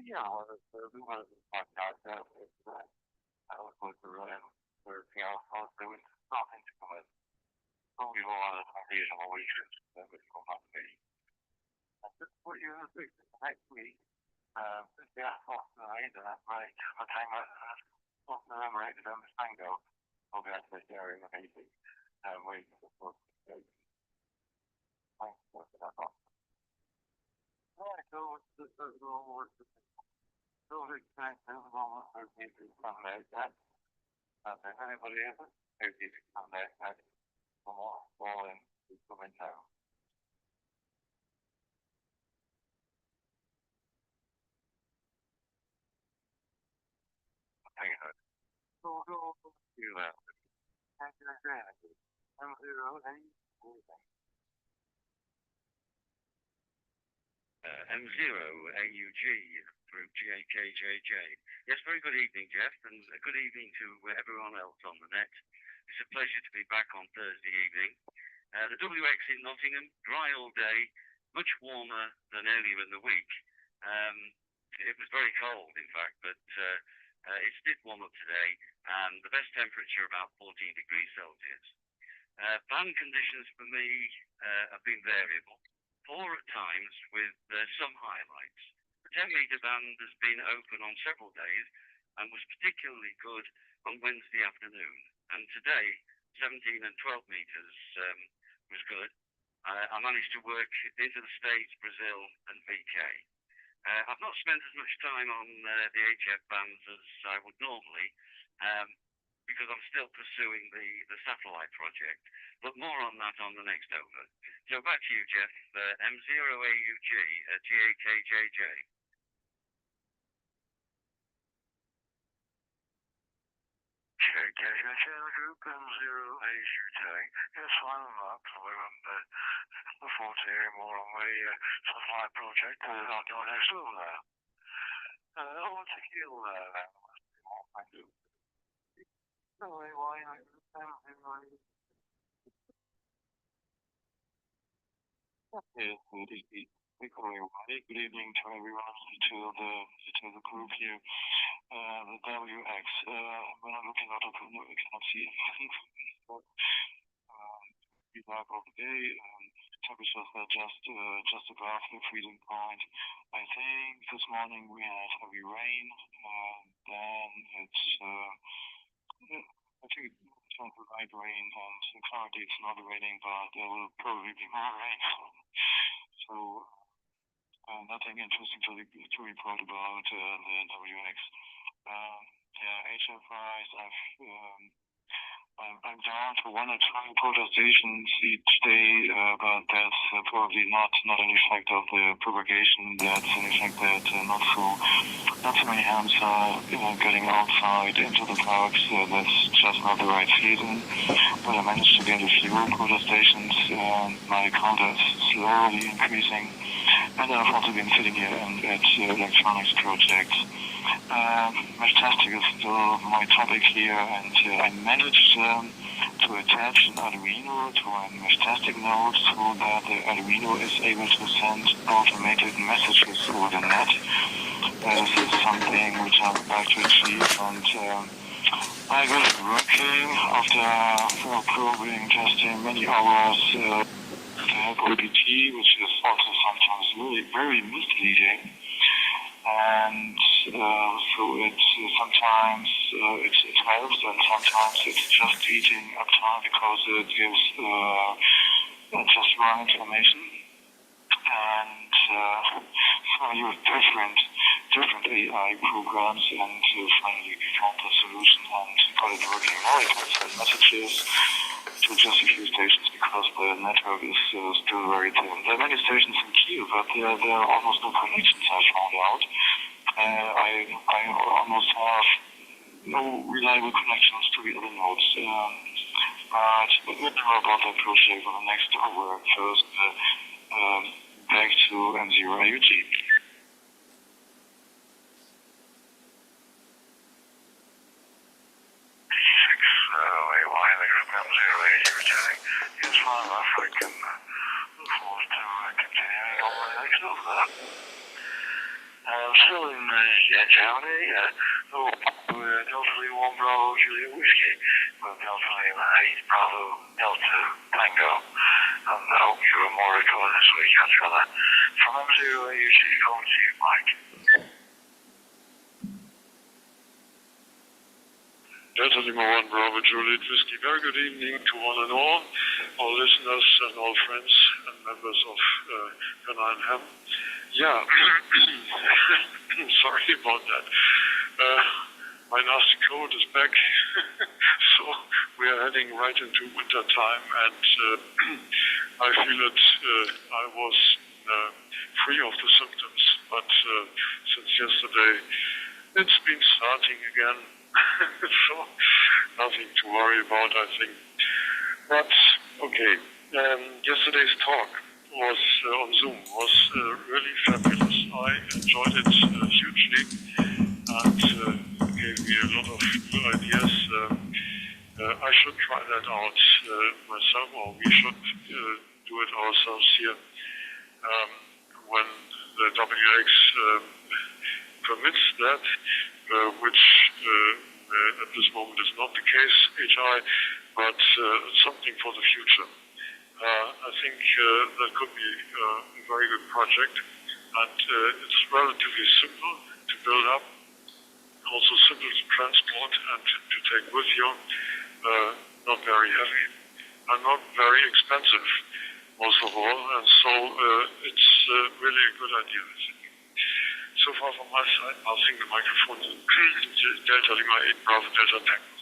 Yeah, we wanted to find out that I was going to run everything else. There was nothing to come in. Only one of the reasonable weekends that would come up to me. I just put you in the big next week. Yeah, off the night, and that's right. I time off the number 8 of them, Tango. I'll be out to this area of 80. Waiting for the book. Thanks for that. Right, so the little Silver Connections almost 13 feet from that. If anybody ever 30 feet from that, come on, fall in, come in town. Hang on. Go, you know. Thank you, M0, M0 AUG through GAKJJ. Yes, very good evening, Jeff, and a good evening to everyone else on the net. It's a pleasure to be back on Thursday evening. The WX in Nottingham, dry all day, much warmer than earlier in the week. It was very cold, in fact, but it did warm up today, and the best temperature about 14 degrees Celsius. Band conditions for me have been variable, poor at times with some highlights. The 10-metre band has been open on several days and was particularly good on Wednesday afternoon. And today, 17 and 12 metres was good. I managed to work into the States, Brazil, and VK. I've not spent as much time on the HF bands as I would normally, because I'm still pursuing the satellite project. But more on that on the next over. So back to you, Jeff. M0AUG at GAKJJ. GAKJJ Group M0AUJ. Yes, I'm up. I look forward to hearing more on the satellite project. I'll go next over there. I want to heal that. I do. Why yes, indeed. Good evening to everyone, to the group here. The WX. When I'm looking out of the window, I cannot see anything. Be dark all the day. Temperatures are just above the freezing point. I think this morning we had heavy rain. Then it's I think it's not the right rain, and currently it's not raining, but there will probably be more rain. So nothing interesting to report about the WX. HF wise, I'm down to 1 or 2 protestations each day, but that's probably not an effect of the propagation. That's an effect that not so many hams are getting outside into the parks. That's just not the right season. But I managed to get a few protestations. My count is slowly increasing, and I've also been sitting here at electronics projects. Mesh testing is still my topic here, and I managed to attach an Arduino to a mesh testing node so that the Arduino is able to send automated messages over the net. This is something which I would like to achieve, and I got it working after probing, testing many hours. The OPT, which is also sometimes very misleading. And so sometimes it helps, and sometimes it's just eating up time because it gives just wrong information. And so you have different AI programs, and finally we found the solution and got it working. Now I can send messages to just a few stations because the network is still very thin. There are many stations in Kiel, but there are almost no connections, I found out. I almost have no reliable connections to the other nodes. But we'll know about that project on the next hour. First, back to M0AUG. still in Germany. Delta Lima 1 Bravo Juliet Whiskey. Delta Lima 8 Bravo Delta Tango. And I hope you are more recovered this week, Angela. From M0 AUG, over to you, Mike. Delta Lima 1 Bravo Juliet Whiskey. Very good evening to one and all, our listeners and all friends and members of Pennine Ham. Yeah, sorry about that. My nasty cold is back, so we are heading right into winter time, and I feel it. I was free of the symptoms, but since yesterday it's been starting again. So nothing to worry about, I think. But okay, yesterday's talk was on Zoom was really fabulous. I enjoyed it hugely, and gave me a lot of new ideas. I should try that out myself, or we should do it ourselves here when the WX permits that, which at this moment is not the case, HI, but something for the future. I think that could be a very good project, and it's relatively simple to build up, also simple to transport and to take with you, not very heavy, and not very expensive, most of all, and so it's really a good idea, I think. So far from my side, passing the microphone to Delta Lima 8 Bravo Delta Tango.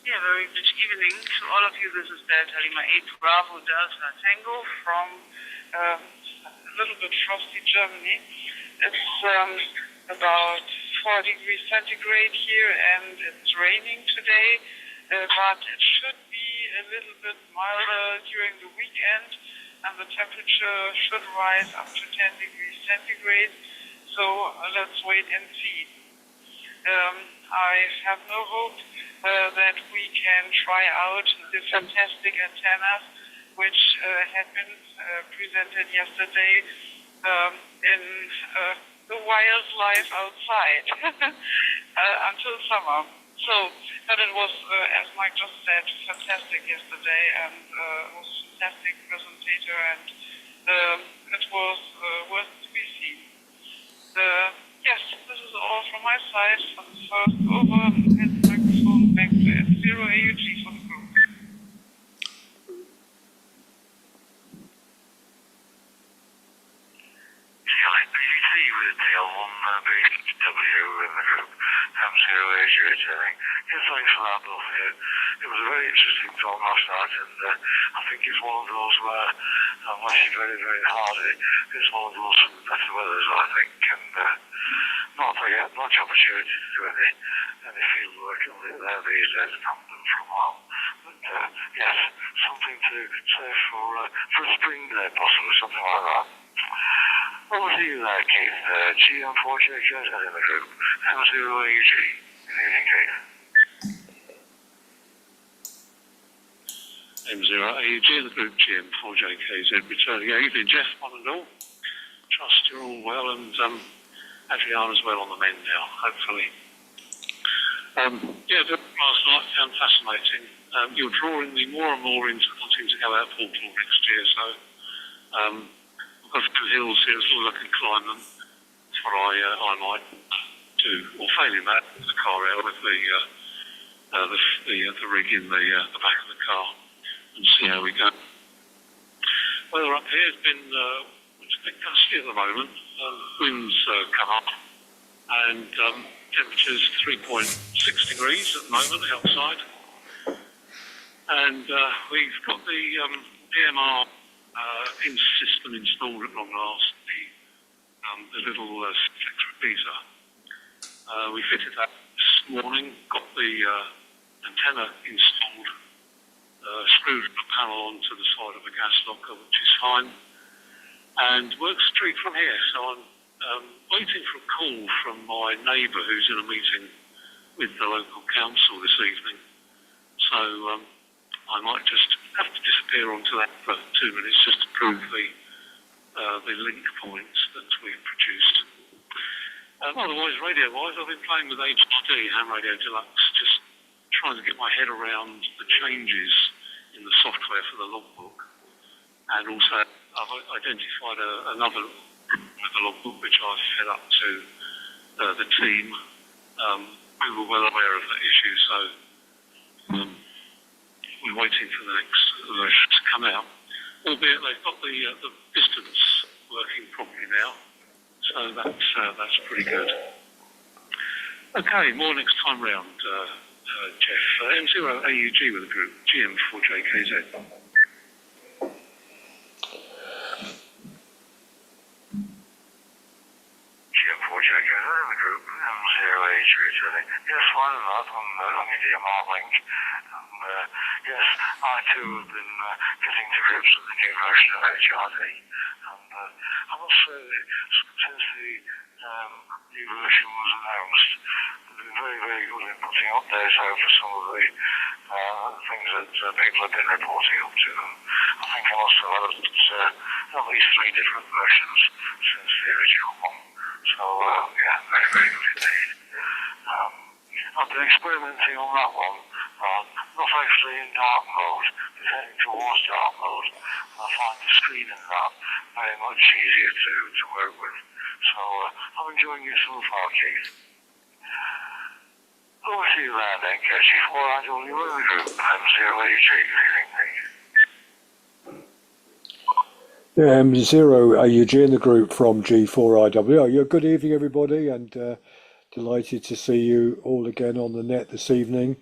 Yeah, very good evening to all of you. This is Delta Lima 8 Bravo Delta Tango from a little bit frosty Germany. It's about 4 degrees centigrade here, and it's raining today, but it should be a little bit milder during the weekend, and the temperature should rise up to 10 degrees centigrade, so let's wait and see. I have no hope that we can try out the fantastic antennas which had been presented yesterday in the wildlife outside until summer. So, but it was, as Mike just said, fantastic yesterday, and was a fantastic presentator, and it was worth to be seen. Yes, this is all from my side. For the first over, and the microphone back to M0 AUG for the group. CLXAUG with DL1BW in the group. M0 AUG returning. Yes, thanks for that, Bill. It was a very interesting talk last night, and I think it's one of those where, unless you're very, very hardy, it's one of those better weathers, I think, and not get much opportunity to do any field work there these days. I've not done for a while. But yes, something to say for a spring day, possibly, something like that. Over to you there, Keith. GM4JJ in the group. M0 AUG. Good evening, Keith. M0 AUG in the group, GM4JKZ returning. Yeah, evening, Jeff, one and all. Trust you're all well, and Adriana's well on the mend now, hopefully. Yeah, the last night found fascinating. You're drawing me more and more into wanting to go out Portal next year, so I've got a few hills here, so I can climb them. That's what I might do, or failing that, the car out with the rig in the back of the car, and see how we go. Weather up here has been it's a bit gusty at the moment. Winds come up, and temperature's 3.6 degrees at the moment outside. And we've got the PMR system installed at long last, the little flex repeater. We fitted that this morning, got the antenna installed, screwed the panel onto the side of the gas locker, which is fine, and works straight from here. So I'm waiting for a call from my neighbour who's in a meeting with the local council this evening. So I might just have to disappear onto that for 2 minutes just to prove the the link points that we've produced. Otherwise, radio-wise, I've been playing with HRD, Ham Radio Deluxe, just trying to get my head around the changes in the software for the logbook. And also, I've identified another with the logbook which I've fed up to the team. We were well aware of that issue, so we're waiting for the next version to come out. Albeit they've got the distance working properly now, so that's pretty good. Okay, more next time round, Jeff. M0AUG with the group, GM4JKZ. GM4JKZ in the group, M0AUG. Yes, why not on the DMR link. Yes, I too have been getting to grips with the new version of HRD. And I must say, since the new version was announced, they've been very, very good in putting updates out for some of the things that people have been reporting up to them. I think I must have had at least 3 different versions since the original one. So, yeah, very, very good indeed. I've been experimenting on that one. Not actually in dark mode, but heading towards dark mode. I find the screen in that very much easier to work with. So I'm enjoying it so far, Keith. Over to you there then, KG4IW in the group, M0AG, good evening, mate. Yeah, M0AUG in the group from G4IW. Oh, yeah, good evening, everybody, and delighted to see you all again on the net this evening.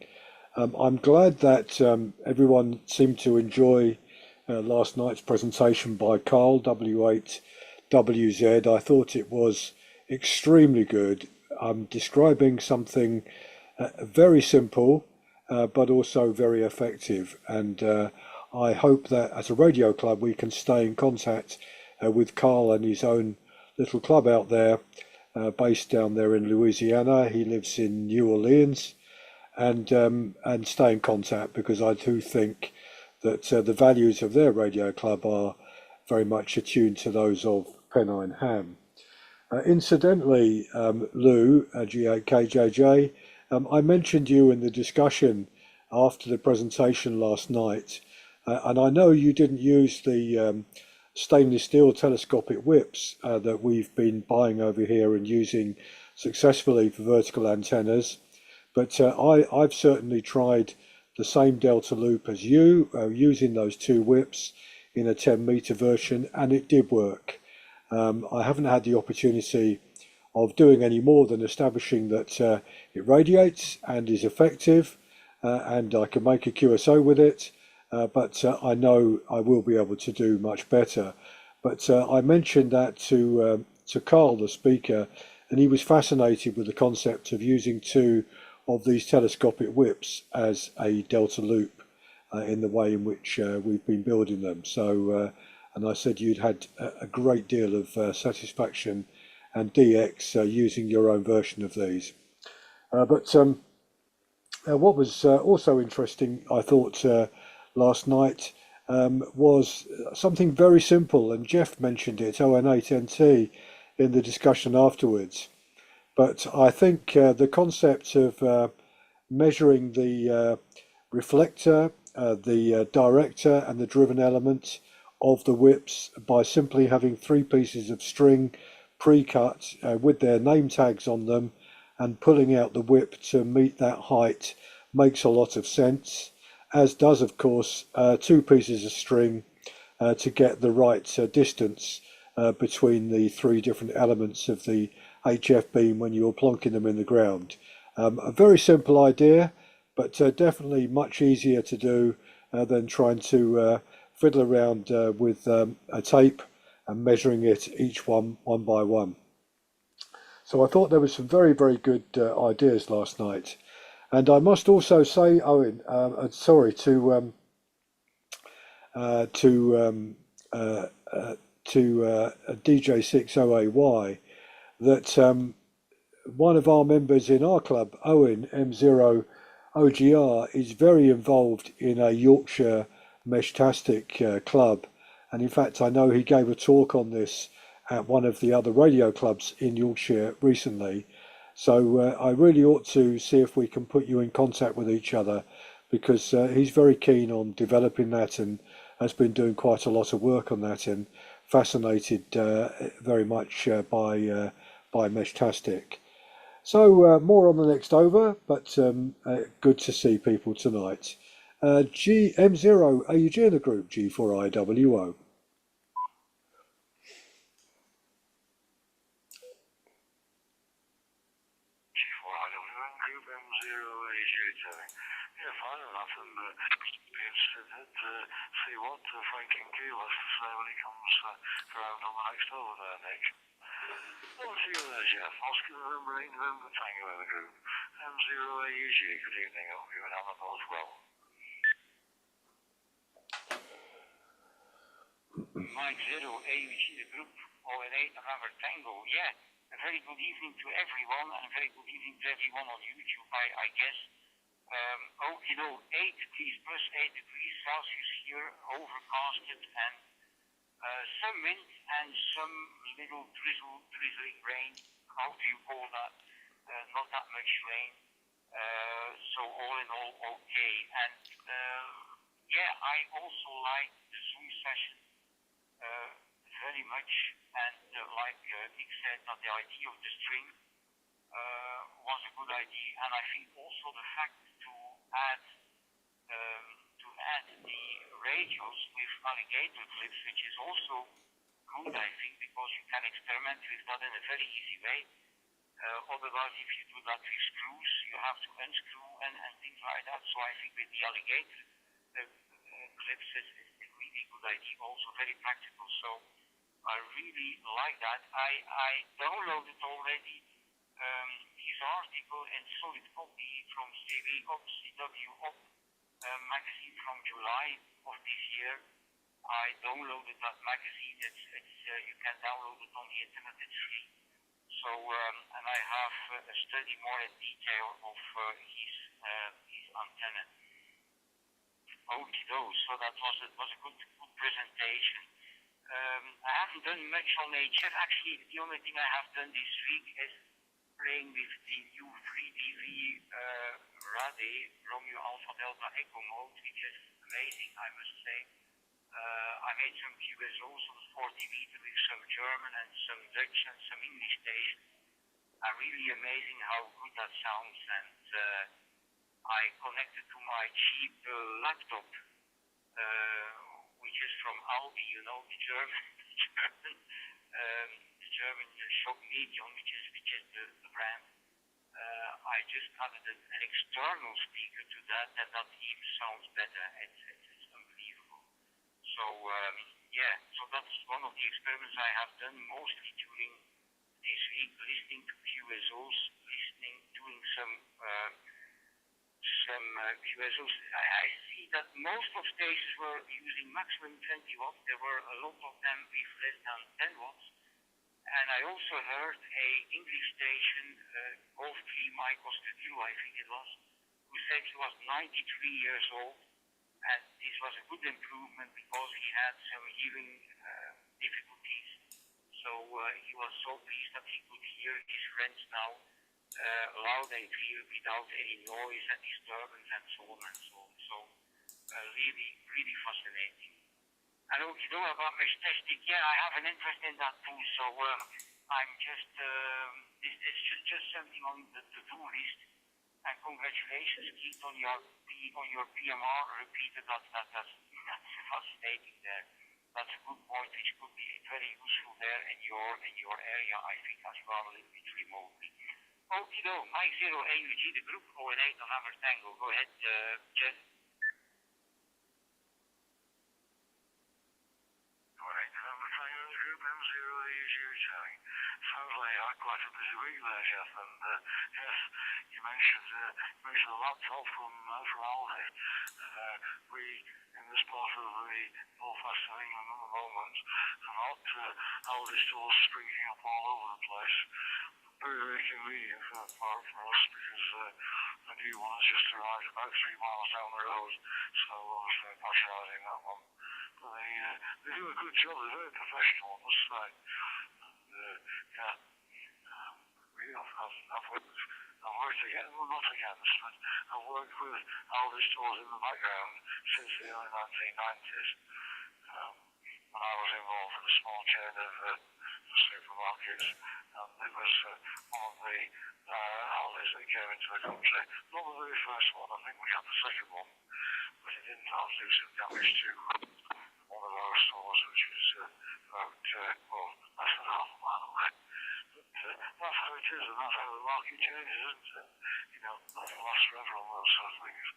I'm glad that everyone seemed to enjoy last night's presentation by Carl, W8WZ. I thought it was extremely good. Describing something very simple, but also very effective. And I hope that as a radio club, we can stay in contact with Carl and his own little club out there, based down there in Louisiana. He lives in New Orleans. And stay in contact, because I do think that the values of their radio club are very much attuned to those of Pennine Ham. Incidentally, Lou, G8KJJ, I mentioned you in the discussion after the presentation last night, and I know you didn't use the stainless steel telescopic whips that we've been buying over here and using successfully for vertical antennas. But I've certainly tried the same delta loop as you, using those 2 whips in a 10-meter version, and it did work. I haven't had the opportunity of doing any more than establishing that it radiates and is effective, and I can make a QSO with it, but I know I will be able to do much better. But I mentioned that to Carl, the speaker, and he was fascinated with the concept of using 2 of these telescopic whips as a delta loop in the way in which we've been building them. So, and I said you'd had a great deal of satisfaction and DX using your own version of these. But what was also interesting, I thought, last night was something very simple, and Jeff mentioned it, ON8NT, in the discussion afterwards. But I think the concept of measuring the reflector, the director and the driven element of the whips by simply having 3 pieces of string pre-cut with their name tags on them and pulling out the whip to meet that height makes a lot of sense, as does, of course, 2 pieces of string to get the right distance between the 3 different elements of the HF beam when you're plonking them in the ground. A very simple idea, but definitely much easier to do than trying to fiddle around with a tape and measuring it each one by one. So I thought there was some very, very good ideas last night. And I must also say, Owen, sorry, to DJ60AY, that one of our members in our club, Owen, M0OGR, is very involved in a Yorkshire Meshtastic club, And in fact, I know he gave a talk on this at one of the other radio clubs in Yorkshire recently. So I really ought to see if we can put you in contact with each other because he's very keen on developing that and has been doing quite a lot of work on that and fascinated very much by Meshtastic. So more on the next over, but good to see people tonight. GM0 AUG in the group, G4IWO. Group M0AJ. Yeah, fine enough, and be interested to see what Franklin Keel has to say when he comes around on the next over there, Nick. Well, see you there, Jeff. Oscar November 8 November Tango in the group. M0AUG, good evening. I hope you and Alan both well. Mike Zero, AUG, the group, OL8 November Tango. Yeah, a very good evening to everyone, and a very good evening to everyone on YouTube, I guess. 8 degrees, plus 8 degrees Celsius here, overcasted, and some wind and some little drizzling rain. How do you call that? Not that much rain. So all in all, okay. And I also like the Zoom session very much. And like Nick said, that the idea of the string was a good idea. And I think also the fact to add the radios with alligator clips, which is also good, I think, because you can experiment with that in a very easy way. Otherwise, if you do that with screws, you have to unscrew and things like that. So I think with the alligator clips, it's a really good idea, also very practical. So I really like that. I downloaded already his article in solid copy from CW Op magazine from July of this year. I downloaded that magazine. It's you can download it on the internet. It's free. So and I have a study more in detail of his antenna. Okie-doke. So that was a good presentation. I haven't done much on HF. Actually, the only thing I have done this week is playing with the new 3DV Rade Romeo Alpha Delta Echo mode, which is amazing, I must say. I made some QSOs on 40 meter with some German and some Dutch and some English stations. Really amazing how good that sounds. And I connected to my cheap laptop, which is from Aldi, you know, the German shop Medion, which is the brand. I just added an external speaker to that, and that even sounds better. It's unbelievable. So so that's one of the experiments I have done mostly during this week, listening to QSOs, doing some QSOs. I see that most of stations were using maximum 20 watts. There were a lot of them with less than 10 watts. And I also heard a English station, Golf 3 Mike Osterville, I think it was, who said he was 93 years old. And this was a good improvement because he had some hearing difficulties. So he was so pleased that he could hear his friends now loud and clear without any noise and disturbance and so on and so on. So really, really fascinating. And you know about Meshtastic, I have an interest in that too. So I'm just, it's just something on the to-do list. And congratulations, Keith, on your PMR repeated. That's fascinating there. That's a good point, which could be very useful there in your area, I think, as well, a little bit remotely. Okie-doke, Mike Zero AUG, the group, OL8 November Tango. Go ahead, Jeff. OL8 November Tango, the group, M0 AUG returning. Sounds like you had quite a busy week there, Jeff, and yes, you mentioned the laptop from Aldi. We, in this part of the northwest of England at the moment, are not Aldi stores springing up all over the place. Very, very convenient for us because the new one has just arrived about 3 miles down the road, so obviously patronising that one. they do a good job. They're very professional, I must say. And, yeah, I've worked against, well, not against, but I've worked with Aldi stores in the background since the early 1990s. When I was involved in a small chain of supermarkets, and it was one of the Aldis that came into the country. Not the very first one, I think we had the second one, but it didn't have to do some damage to one of our stores, which is about, less than half a mile away. But that's how it is, and that's how the market changes, isn't it? You know, nothing lasts forever on those sort of things.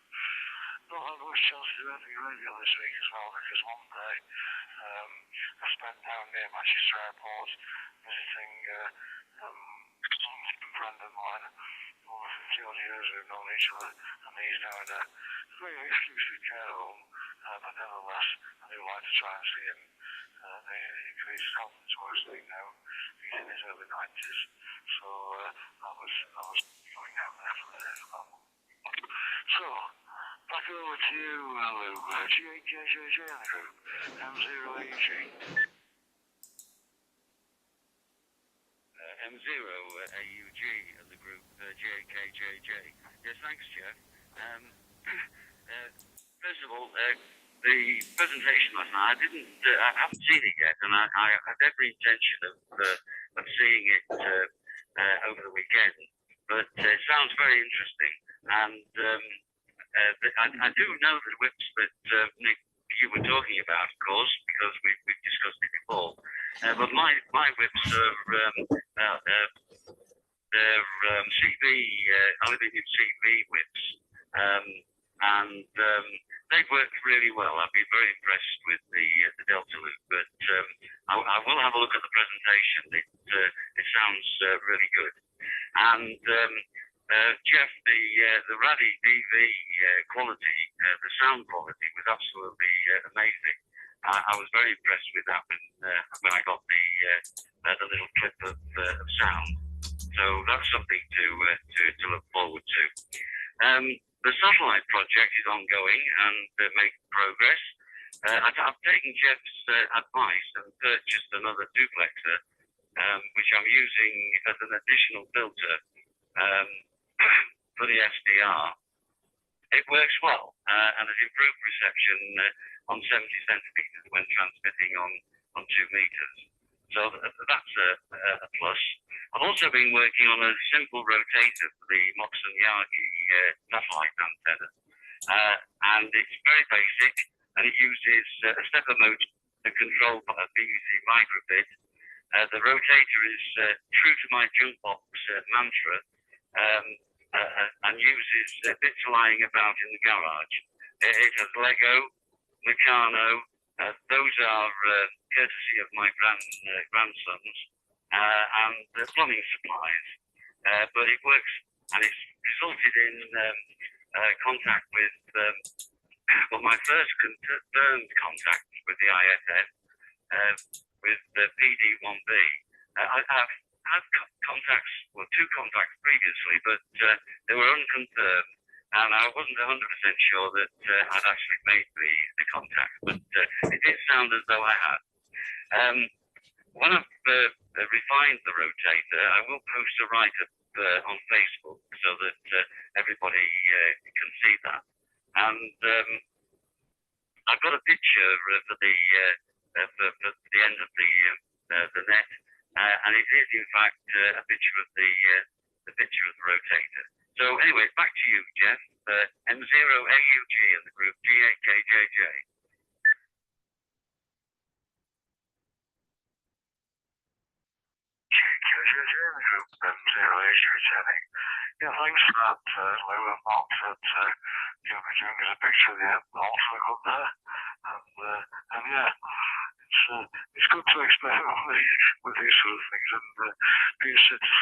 Not had much chance to do anything radio this week as well, because one day I spent down near Manchester Airport visiting a friend of mine, over 50 odd years we've known each other, and he's now in a very exclusive care home, but nevertheless, I do like to try and see him. He's health and towards now. He's in his early 90s, so I was going out there for that as well. So, back over to you, Lou. GAKJJ in the group, M0AUG. M0AUG in the group, JKJJ. Yes, thanks, Jeff. First of all, the presentation last night, I haven't seen it yet, and I had every intention of seeing it over the weekend, but it sounds very interesting, and I do know the whips that Nick, you were talking about, of course, because we've discussed it before, but my whips are they're CV, aluminium CV whips, and they've worked really well. I've been very impressed with the Delta Loop, but I will have a look at the presentation. It sounds really good. And Jeff, the Raddy DV quality, the sound quality was absolutely amazing. I was very impressed with that when I got the little clip of sound. So that's something to look forward to. The satellite project is ongoing and making progress. I've taken Jeff's advice and purchased another duplexer, which I'm using as an additional filter for the SDR. It works well and has improved reception on 70 centimeters when transmitting on 2 meters. So that's a plus. I've also been working on a simple rotator for the Moxon-Yagi satellite antenna, and it's very basic, and it uses a stepper motor to control a BBC microbit. The rotator is true to my junk box mantra, and uses bits lying about in the garage. It has Lego, Meccano, those are courtesy of my grandsons, and plumbing supplies. But it works, and it's resulted in contact with, my first confirmed contact with the ISS, with the PD1B. I've had contacts, well, 2 contacts previously, but they were unconfirmed, and I wasn't 100% sure that I'd actually made the contact, but it did sound as though I had. When I've refined the rotator, I will post a write-up on Facebook so that everybody can see that. And I've got a picture for the end of the net, and it is in fact a picture of the rotator. So anyway, back to you, Jeff. M0AUG in the group GAKJJ. GAKJJ in the group M0AUG returning. Yeah, thanks for that, Lou and Mark, that you'll be giving us a picture of the Ultra up there. And yeah, it's good to experiment with these sort of things and be a citizen.